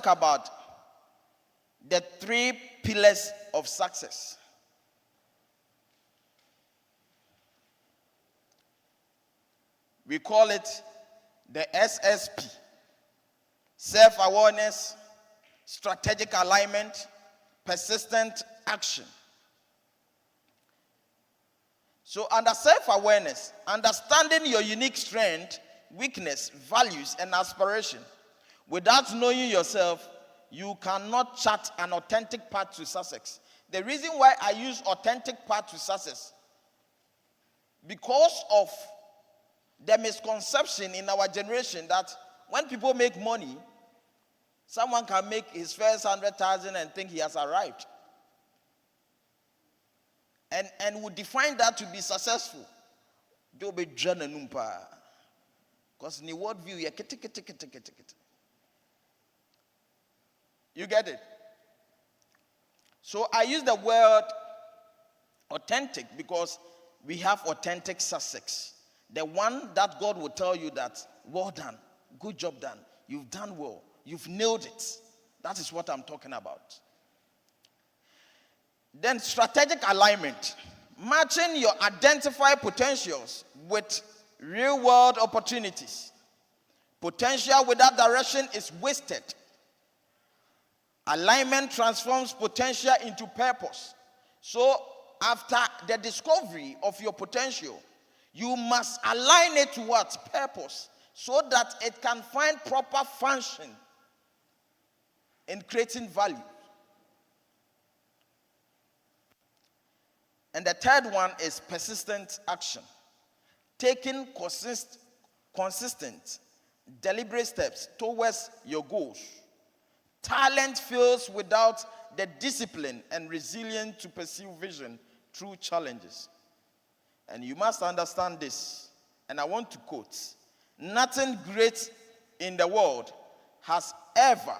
talk about the 3 pillars of success. We call it the SSP: self-awareness, strategic alignment, persistent action. So under self-awareness, understanding your unique strength, weakness, values, and aspiration. Without knowing yourself, you cannot chart an authentic path to success. The reason why I use authentic path to success, because of the misconception in our generation that when people make money, someone can make his first 100,000 and think he has arrived. And would define that to be successful. Because in the world view, you get it? So I use the word authentic because we have authentic success. The one that God will tell you that, well done, good job done, you've done well, you've nailed it. That is what I'm talking about. Then strategic alignment, matching your identified potentials with real-world opportunities. Potential without direction is wasted. Alignment transforms potential into purpose. So after the discovery of your potential, you must align it to what? Purpose, so that it can find proper function in creating value. And the third one is persistent action. Taking consistent, deliberate steps towards your goals. Talent fails without the discipline and resilience to pursue vision through challenges. And you must understand this. And I want to quote, nothing great in the world has ever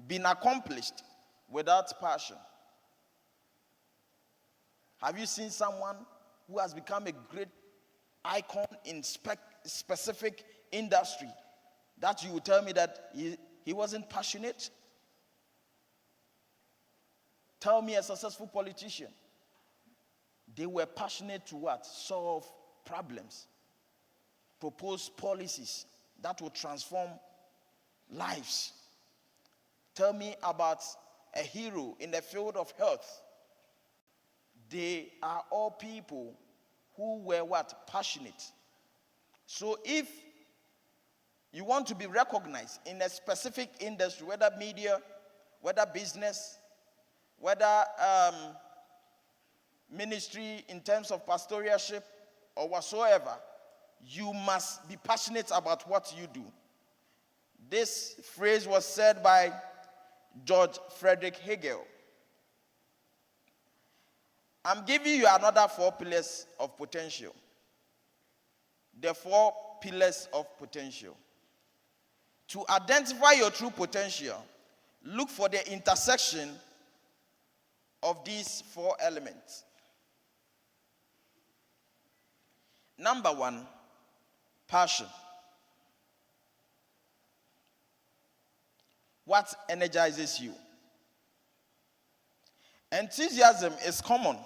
been accomplished without passion. Have you seen someone who has become a great icon in specific industry that you would tell me that he wasn't passionate? Tell me a successful politician. They were passionate to what? Solve problems. Propose policies that will transform lives. Tell me about a hero in the field of health. They are all people who were what? Passionate. So if you want to be recognized in a specific industry, whether media, whether business, whether ministry in terms of pastoralship or whatsoever, you must be passionate about what you do. This phrase was said by George Frederick Hegel. I'm giving you another 4 pillars of potential. The 4 pillars of potential. To identify your true potential, look for the intersection of these 4 elements. Number 1, passion. What energizes you? Enthusiasm is common,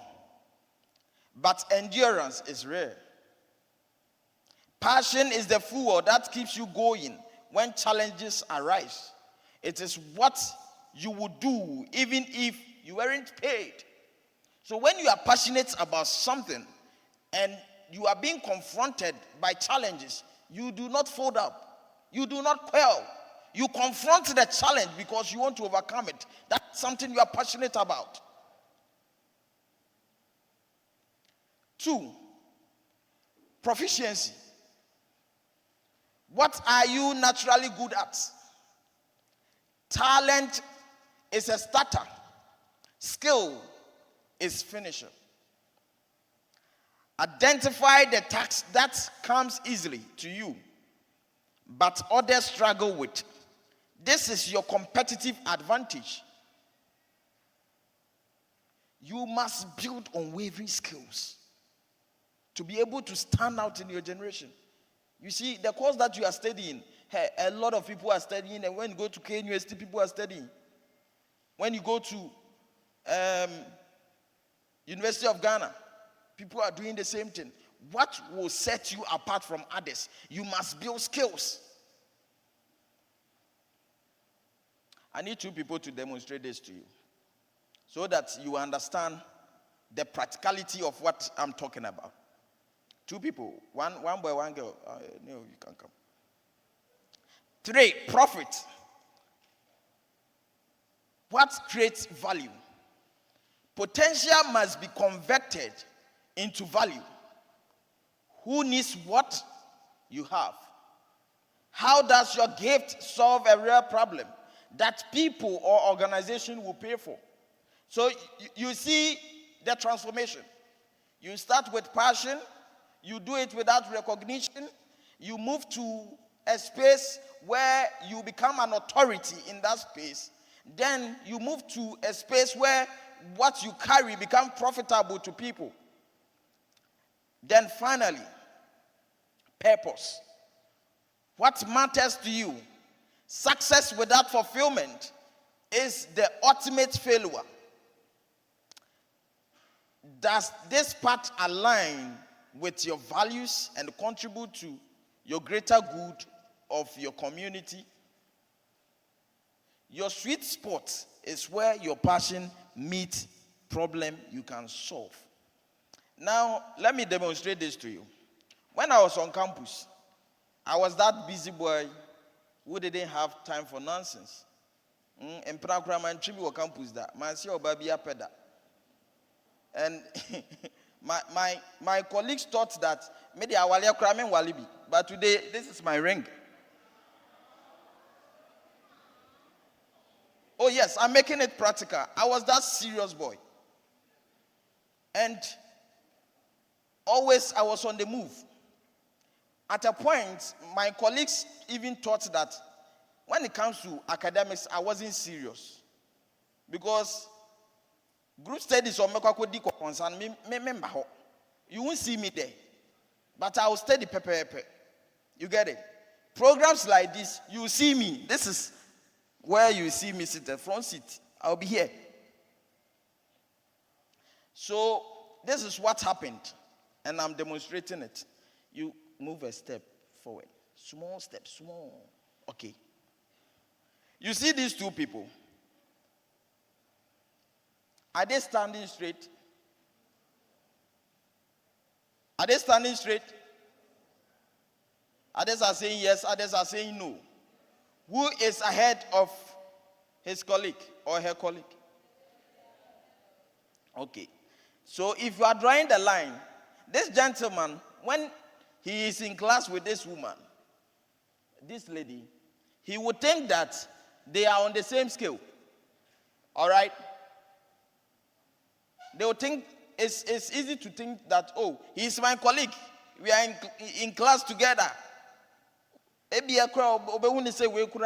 but endurance is rare. Passion is the fuel that keeps you going when challenges arise. It is what you would do even if you weren't paid. So when you are passionate about something and you are being confronted by challenges, you do not fold up. You do not quail. You confront the challenge because you want to overcome it. That's something you are passionate about. 2, proficiency. What are you naturally good at? Talent is a starter. Skill is finisher. Identify the task that comes easily to you, but others struggle with. This is your competitive advantage. You must build unwavering skills to be able to stand out in your generation. You see, the course that you are studying, Hey, a lot of people are studying, and when you go to KNUST, people are studying. When you go to University of Ghana, people are doing the same thing. What will set you apart from others? You must build skills. I need two people to demonstrate this to you so that you understand the practicality of what I'm talking about. Two people, one boy, one girl. No, you can come. 3, profit. What creates value? Potential must be converted into value. Who needs what you have? How does your gift solve a real problem that people or organization will pay for? So you see the transformation. You start with passion. You do it without recognition. You move to a space where you become an authority in that space. Then you move to a space where what you carry becomes profitable to people. Then finally, purpose. What matters to you? Success without fulfillment is the ultimate failure. Does this path align with your values and contribute to your greater good of your community? Your sweet spot is where your passion meets problem you can solve. Now, let me demonstrate this to you. When I was on campus, I was that busy boy who didn't have time for nonsense. And my colleagues thought that maybe I was cramming walibi, but today this is my ring. Oh yes, I'm making it practical. I was that serious boy. And always I was on the move. At a point, my colleagues even thought that when it comes to academics, I wasn't serious. Because group studies or you won't see me there. But I will study pepper. You get it? Programs like this, you see me. This is where you see me sit, the front seat. I'll be here. So this is what happened. And I'm demonstrating it. You move a step forward. Small step, small. Okay. You see these two people. Are they standing straight? Are they standing straight? Others are saying yes, others are saying no. Who is ahead of his colleague or her colleague? Okay. So if you are drawing the line, this gentleman, when he is in class with this woman, this lady, he would think that they are on the same scale. All right? They would think, it's easy to think that, oh, he's my colleague. We are in class together. Maybe a crowd, when say we could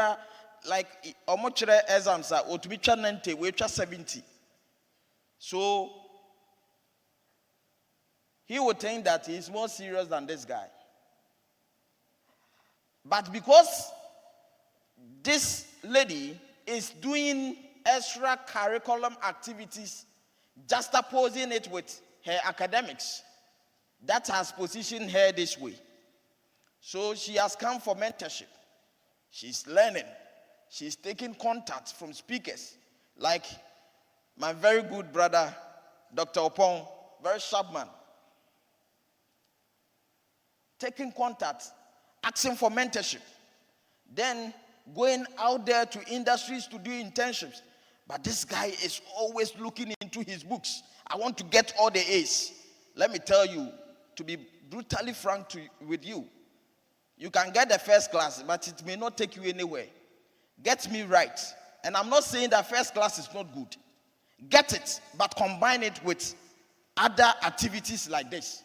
like omochre exams are or to be 90, we 70. So he would think that he's more serious than this guy. But because this lady is doing extra curriculum activities, juxtaposing it with her academics, that has positioned her this way. So she has come for mentorship. She's learning. She's taking contact from speakers like my very good brother, Dr. Opon, very sharp man. Taking contact, asking for mentorship. Then going out there to industries to do internships. But this guy is always looking into his books. I want to get all the A's. Let me tell you, to be brutally frank with you, you can get the first class, but it may not take you anywhere. Get me right. And I'm not saying that first class is not good. Get it, but combine it with other activities like this.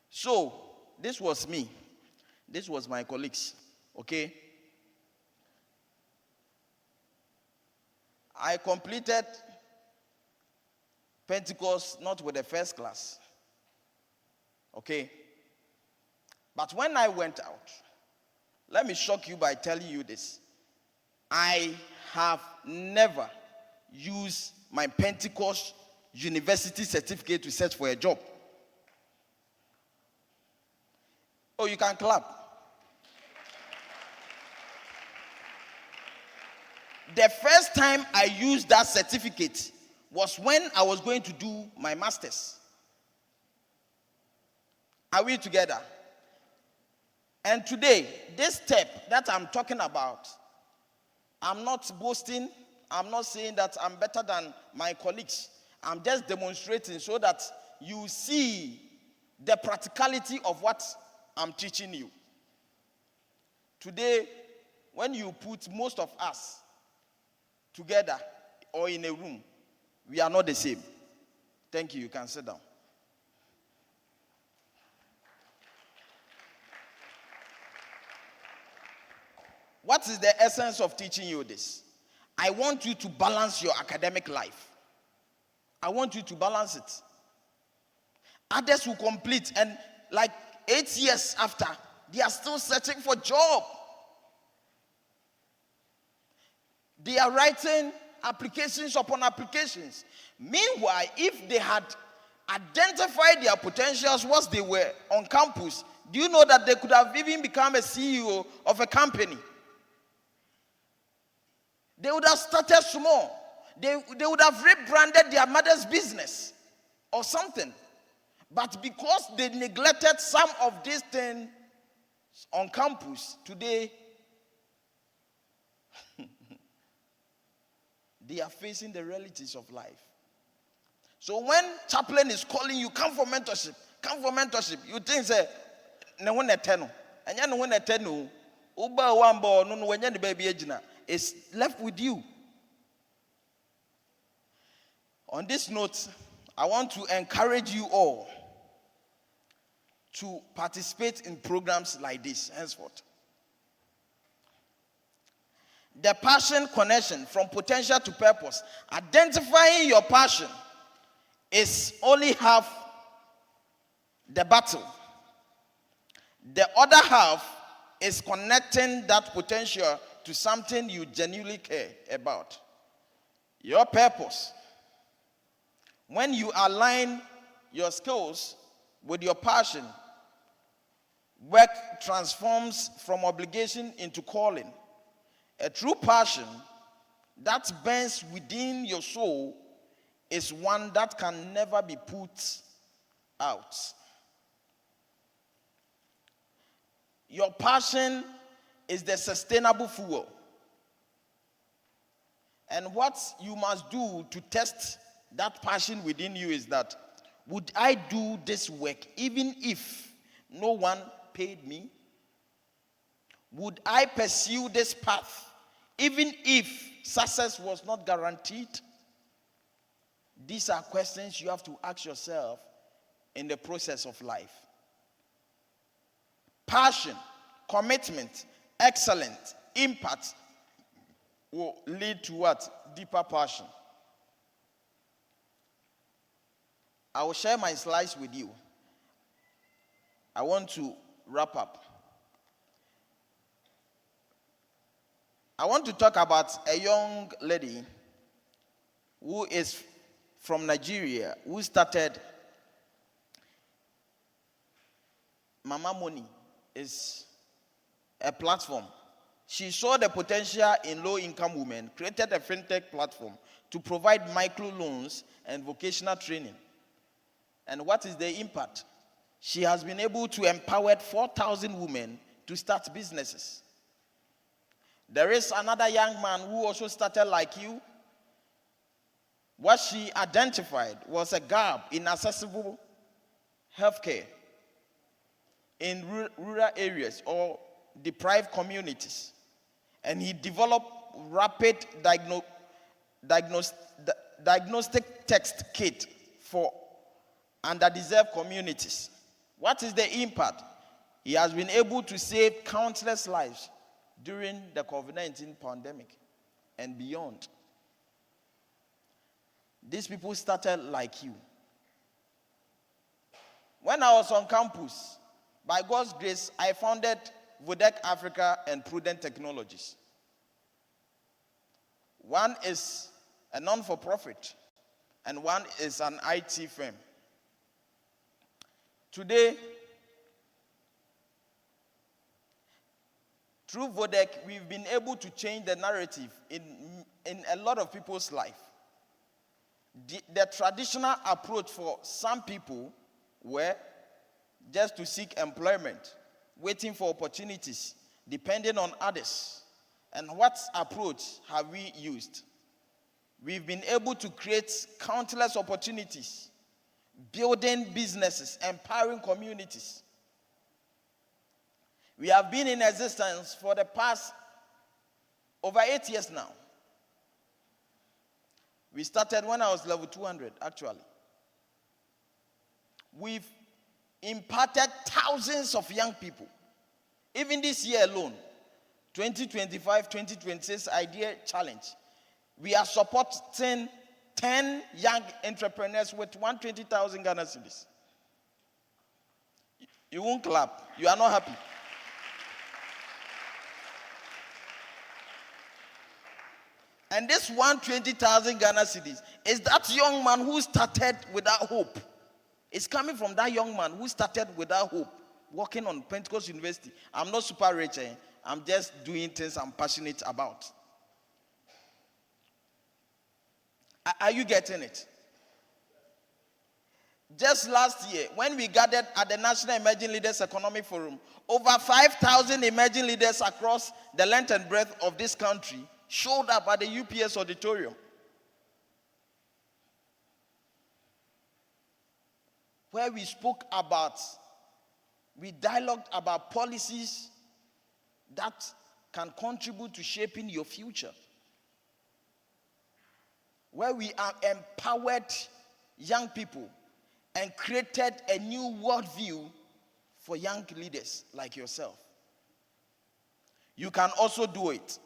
So, this was me. This was my colleagues. Okay? I completed Pentecost not with the first class. Okay? But when I went out, let me shock you by telling you this. I have never used my Pentecost University certificate to search for a job. Oh, you can clap. The first time I used that certificate was when I was going to do my master's. Are we together? And today, this step that I'm talking about, I'm not boasting. I'm not saying that I'm better than my colleagues. I'm just demonstrating so that you see the practicality of what I'm teaching you. Today, when you put most of us together or in a room, we are not the same. Thank you. You can sit down. What is the essence of teaching you this? I want you to balance your academic life. I want you to balance it. Others will complete, and like 8 years after, they are still searching for job. They are writing applications upon applications. Meanwhile, if they had identified their potentials whilst they were on campus, do you know that they could have even become a CEO of a company? They would have started small. They would have rebranded their mother's business or something. But because they neglected some of these things on campus, today they are facing the realities of life. So when chaplain is calling you, come for mentorship, you think, say, no one eternal. And you know when eternal, Uba Wambo, no when the baby ejina. Is left with you. On this note, I want to encourage you all to participate in programs like this henceforth. The passion connection from potential to purpose. Identifying your passion is only half the battle. The other half is connecting that potential to something you genuinely care about. Your purpose. When you align your skills with your passion, work transforms from obligation into calling. A true passion that burns within your soul is one that can never be put out. Your passion is the sustainable fuel. And what you must do to test that passion within you is that, would I do this work even if no one paid me? Would I pursue this path even if success was not guaranteed? These are questions you have to ask yourself in the process of life. Passion, commitment, excellent impact will lead to what? Deeper passion. I will share my slides with you. I want to wrap up. I want to talk about a young lady who is from Nigeria, who started Mama Money. Is a platform. She saw the potential in low-income women, created a fintech platform to provide microloans and vocational training. And what is the impact? She has been able to empower 4,000 women to start businesses. There is another young man who also started like you. What she identified was a gap in accessible healthcare in rural areas or deprived communities. And he developed rapid diagnostic text kit for underdeserved communities. What is the impact? He has been able to save countless lives during the COVID-19 pandemic and beyond. These people started like you. When I was on campus, By God's grace, I founded Vodec Africa and Prudent Technologies. One is a non-for-profit, and one is an IT firm. Today, through Vodec, we've been able to change the narrative in a lot of people's life. The traditional approach for some people were just to seek employment, waiting for opportunities, depending on others. And what approach have we used? We've been able to create countless opportunities, building businesses, empowering communities. We have been in existence for the past over 8 years now. We started when I was level 200, actually. We've imparted thousands of young people. Even this year alone, 2025-2026 Idea Challenge, we are supporting 10 young entrepreneurs with 120,000 Ghana cedis. You won't clap. You are not happy. And this 120,000 Ghana cedis is that young man who started without hope. It's coming from that young man who started without hope, working on Pentecost University. I'm not super rich. I'm just doing things I'm passionate about. Are you getting it? Just last year, when we gathered at the National Emerging Leaders Economic Forum, over 5,000 emerging leaders across the length and breadth of this country showed up at the UPS auditorium, where we dialogued about policies that can contribute to shaping your future, where we are empowered young people and created a new worldview for young leaders like yourself. You can also do it.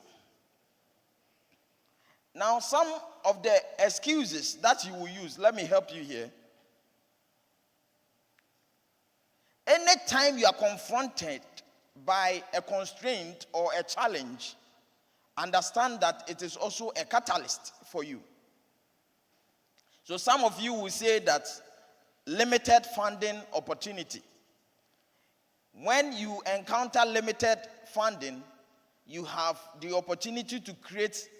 Now, some of the excuses that you will use, let me help you here. Anytime you are confronted by a constraint or a challenge, understand that it is also a catalyst for you. So some of you will say that limited funding opportunity. When you encounter limited funding, you have the opportunity to create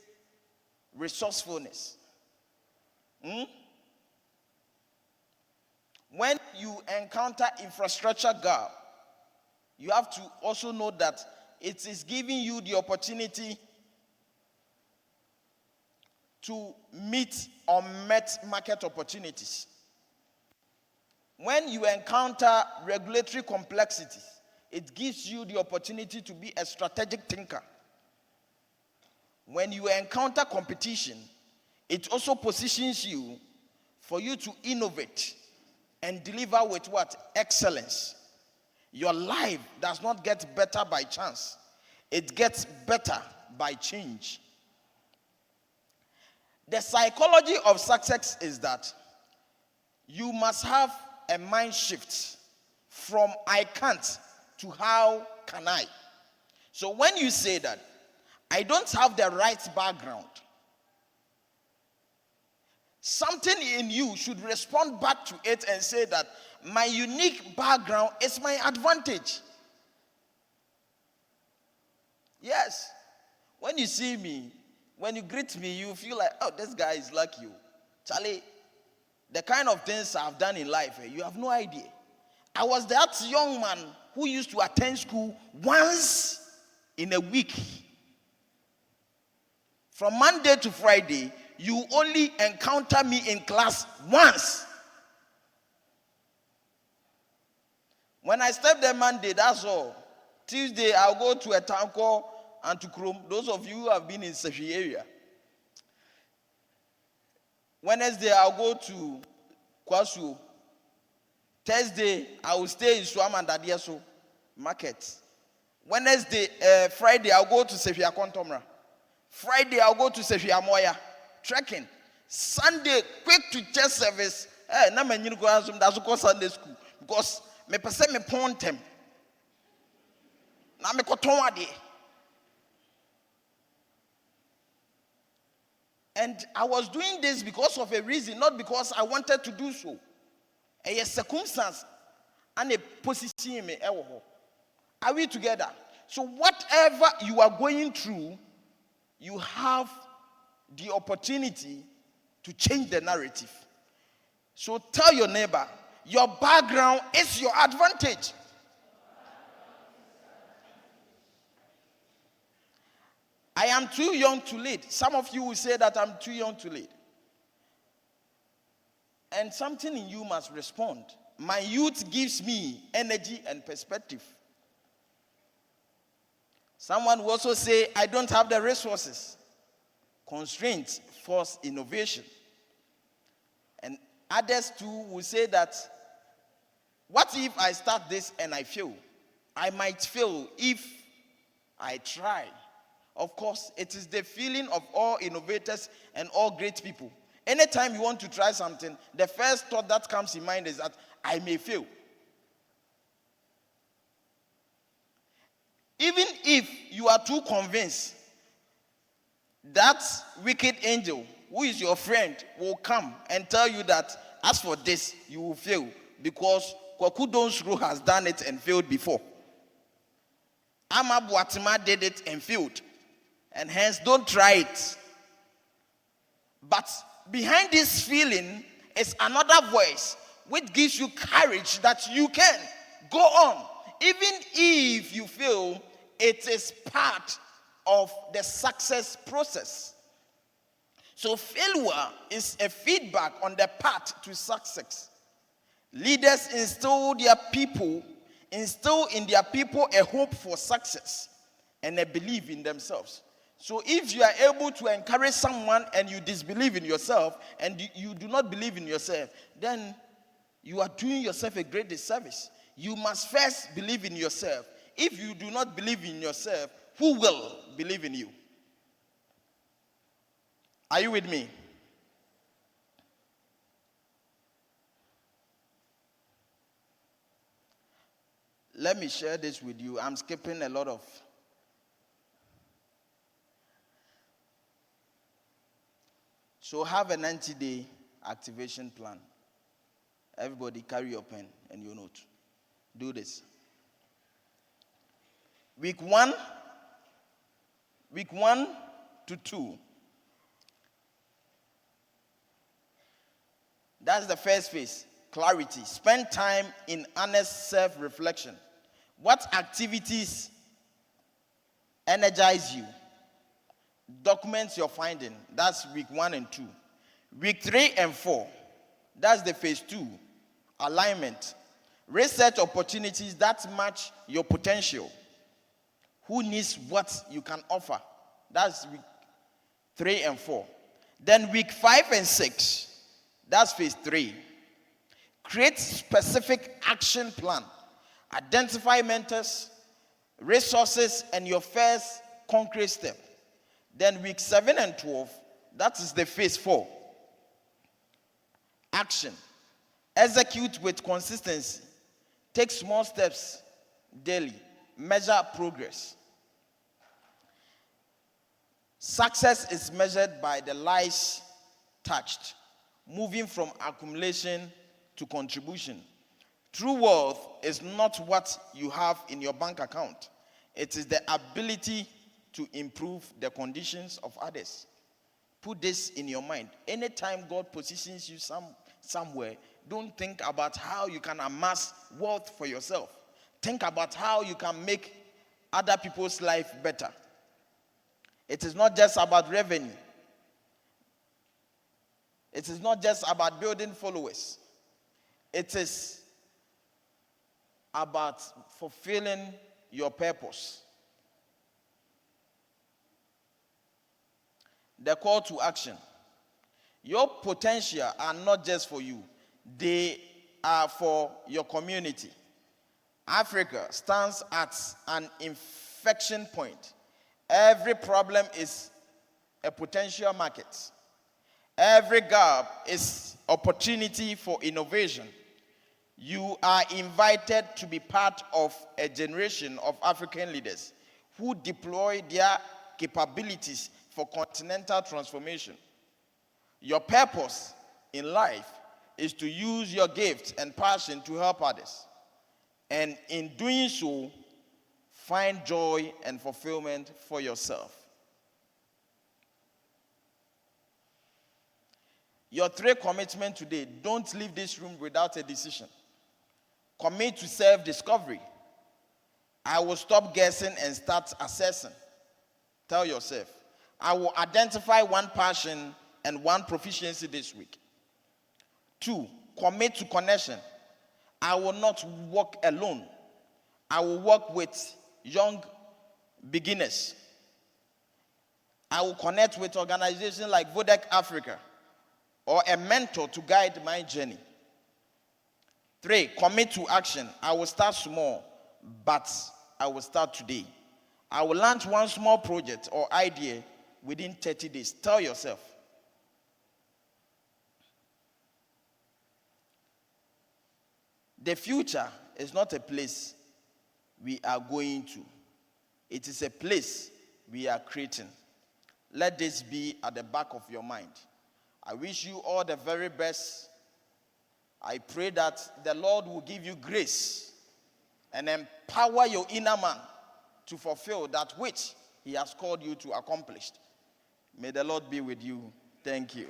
resourcefulness. When you encounter infrastructure gap, you have to also know that it is giving you the opportunity to meet unmet market opportunities. When you encounter regulatory complexities, it gives you the opportunity to be a strategic thinker. When you encounter competition, it also positions you for you to innovate and deliver with what? Excellence. Your life does not get better by chance. It gets better by change. The psychology of success is that you must have a mind shift from I can't to how can I. So when you say that, I don't have the right background, something in you should respond back to it and say that my unique background is my advantage. Yes. When you see me, when you greet me, you feel like, oh, this guy is like you. Charlie, the kind of things I've done in life, you have no idea. I was that young man who used to attend school once in a week. From Monday to Friday, you only encounter me in class once. When I step there Monday, that's all. Tuesday, I'll go to a town called Antukrum. Those of you who have been in Sefi area. Wednesday, I'll go to Kwasu. Thursday, I will stay in Swam and Adieso market. Friday, I'll go to Sefi Akontomra. Friday, I'll go to Sefi Amoya. Trekking. Sunday, quick to church service. That's Sunday school. Because me person me pontem. Na me koton ade. And I was doing this because of a reason, not because I wanted to do so. A circumstance and a position me. Are we together? So whatever you are going through, you have the opportunity to change the narrative. So tell your neighbor, your background is your advantage. I am too young to lead. Some of you will say that I'm too young to lead. And something in you must respond. My youth gives me energy and perspective. Someone will also say, I don't have the resources. Constraints force innovation. And others too will say that, what if I start this and I fail? I might fail if I try. Of course, it is the feeling of all innovators and all great people. Anytime you want to try something, the first thought that comes in mind is that I may fail. Even if you are too convinced, that wicked angel who is your friend will come and tell you that as for this, you will fail because Kwaku Donsru has done it and failed before. Ama Buatima did it and failed. And hence, don't try it. But behind this feeling is another voice which gives you courage that you can go on. Even if you fail, it is part of the success process. So failure is a feedback on the path to success. Leaders instill in their people a hope for success and a belief in themselves. So if you are able to encourage someone and you disbelieve in yourself and you do not believe in yourself, then you are doing yourself a great disservice. You must first believe in yourself. If you do not believe in yourself, who will believe in you? Are you with me? Let me share this with you. I'm skipping a lot of. So have a 90-day activation plan. Everybody carry your pen and your note. Do this. Week 1 to 2. That's the first phase, clarity. Spend time in honest self-reflection. What activities energize you? Document your finding. That's week 1 and 2. Week 3 and 4. That's the phase 2. Alignment. Research opportunities that match your potential. Who needs what you can offer? That's week 3 and 4. Then week 5 and 6. That's phase 3. Create specific action plan. Identify mentors, resources, and your first concrete step. Then week 7 and 12, that is the phase 4. Action. Execute with consistency. Take small steps daily. Measure progress. Success is measured by the lives touched, moving from accumulation to contribution. True wealth is not what you have in your bank account. It is the ability to improve the conditions of others. Put this in your mind. Anytime God positions you somewhere, don't think about how you can amass wealth for yourself. Think about how you can make other people's life better. It is not just about revenue. It is not just about building followers. It is about fulfilling your purpose. The call to action. Your potential are not just for you. They are for your community. Africa stands at an inflection point. Every problem is a potential market. Every gap is opportunity for innovation. You are invited to be part of a generation of African leaders who deploy their capabilities for continental transformation. Your purpose in life is to use your gifts and passion to help others. And in doing so, find joy and fulfillment for yourself. Your 3 commitments today: don't leave this room without a decision. Commit to self-discovery. I will stop guessing and start assessing. Tell yourself, I will identify 1 passion and 1 proficiency this week. 2, commit to connection. I will not walk alone. I will work with young beginners. I will connect with organizations like Vodek Africa or a mentor to guide my journey. 3, commit to action. I will start small, but I will start today. I will launch 1 small project or idea within 30 days. Tell yourself. The future is not a place we are going to. It is a place we are creating. Let this be at the back of your mind. I wish you all the very best. I pray that the Lord will give you grace and empower your inner man to fulfill that which he has called you to accomplish. May the Lord be with you. Thank you.